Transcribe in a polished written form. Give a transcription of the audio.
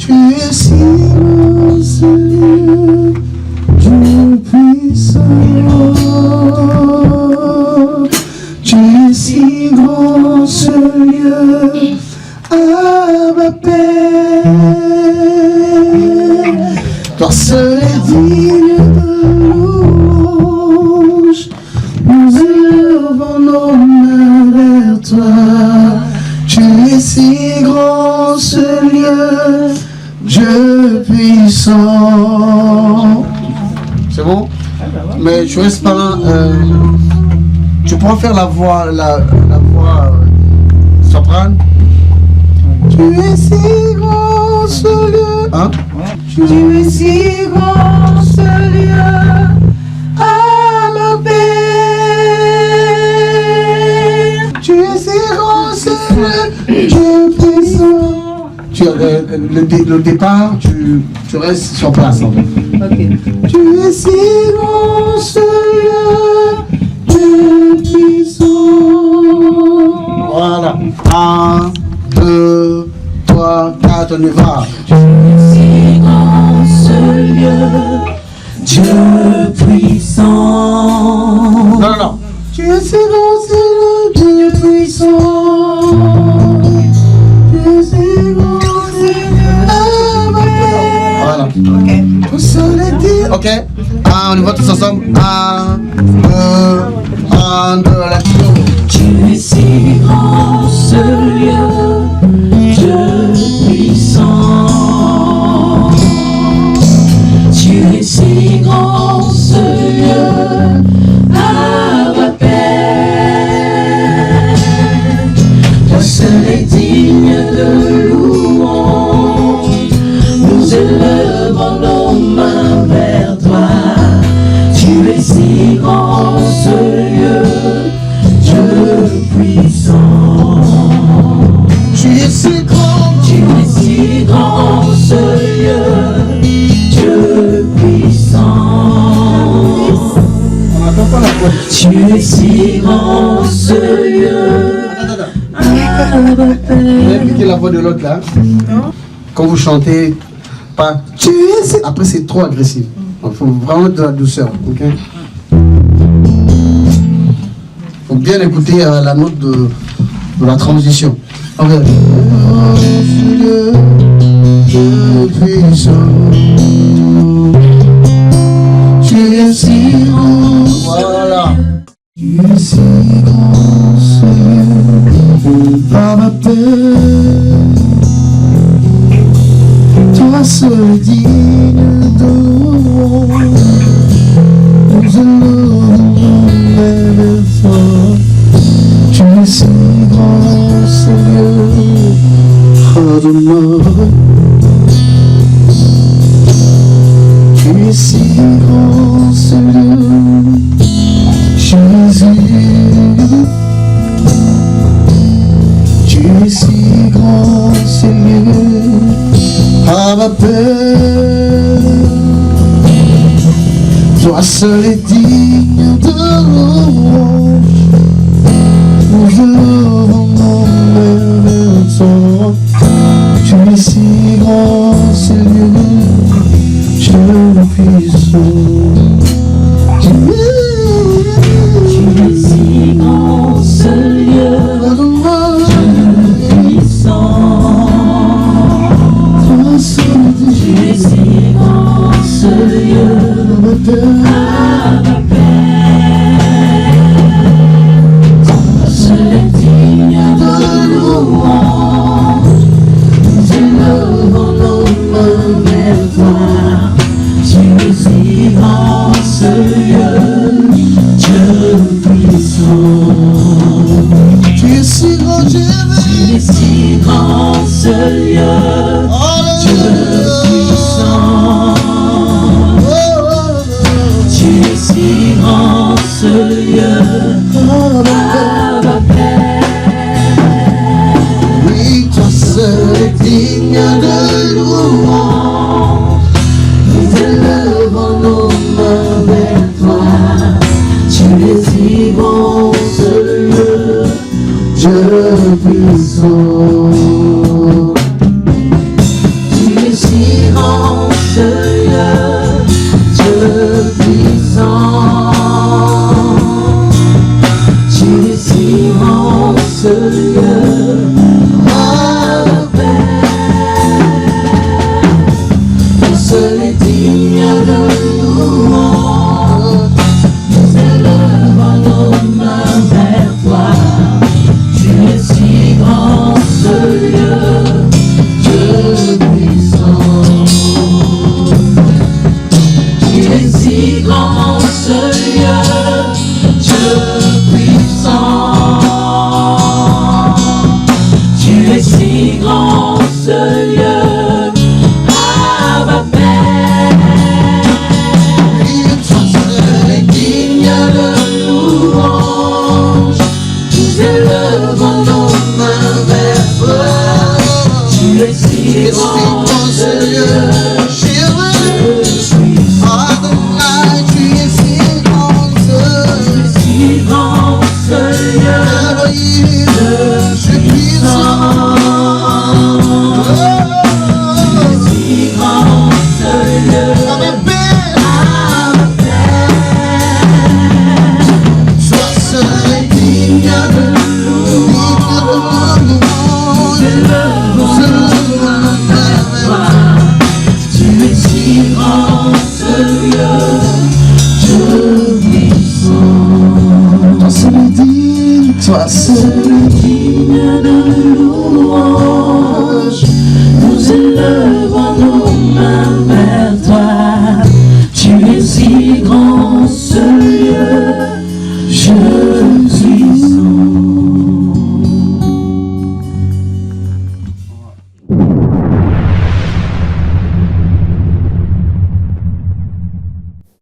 Tu es si grand, Seigneur, Dieu puissant. Tu es si grand, Seigneur, Abba Père. Toi seul est digne de louange. Nous élevons nos mains vers toi. Tu es si grand, Seigneur, Dieu puissant. C'est bon? Mais je reste pas. Tu pourras faire la voix, la voix soprane. Tu es si grand, Seigneur. Hein? Tu es si grand, Seigneur, Abba Père. Tu es si grand, Seigneur, Dieu puissant. Le départ, tu restes sur place. En fait. Okay. Tu es si grand, Seigneur, Dieu puissant. Voilà. 1, 2, 3, 4, on y va. Tu es si grand, Seigneur, Dieu puissant. Non, non. Tu es si grand, Seigneur, Dieu puissant. Tu es si grand, Seigneur. Voilà. Ok. Tout seul est dit. Ok. On y va tous ensemble. 1, 2, let's go. Tu es si grand, Seigneur, Dieu puissant. Tu es si grand, Seigneur, Abba Père. Toi seul est digne de louange. Nous élevons nos mains vers toi. Tu es si grand, Seigneur, Dieu puissant. Tu es si grand, tu es si grand, Seigneur, Dieu puissant. On n'entend pas la voix. Tu es si grand, Seigneur. Vous avez piqué la voix de l'autre là. Quand vous chantez, pas. Tu es si... Après c'est trop agressif. Il faut vraiment de la douceur, ok? Il faut bien écouter la note de la transition. Ok. Dieu puissant, tu es si grand, voilà. Tu es si grand, Seigneur, par ma paix. Toi seul digne de louange. Nous allons vers toi. Tu es si grand, Seigneur, Adonai. Tu es si grand, Seigneur, Jésus. Tu es si grand, Seigneur, Abba Père. Toi seul est digne de louange. Nous élevons nos mains vers toi. Tu es si grand, Seigneur, Dieu puissant. Tu es si grand, Seigneur, Dieu puissant. Tu es si grand, Seigneur, Abba Père. Toi seul est digne de louange. Nous élevons nos mains vers toi. Tu es si grand, Seigneur, Dieu puissant. Tu es si grand, Dieu. Tu es si grand, Seigneur, Dieu puissant. Tu es si grand, Seigneur, Abba Père. Oui, toi seul est digne de louange. Nous élevons nos mains vers toi. Tu es si bon, Seigneur, Dieu puissant. tu es es si grand ce lieu. Adonai, tu es si grand ce lieu. Elohim, je suis puissant. Toi seul digne de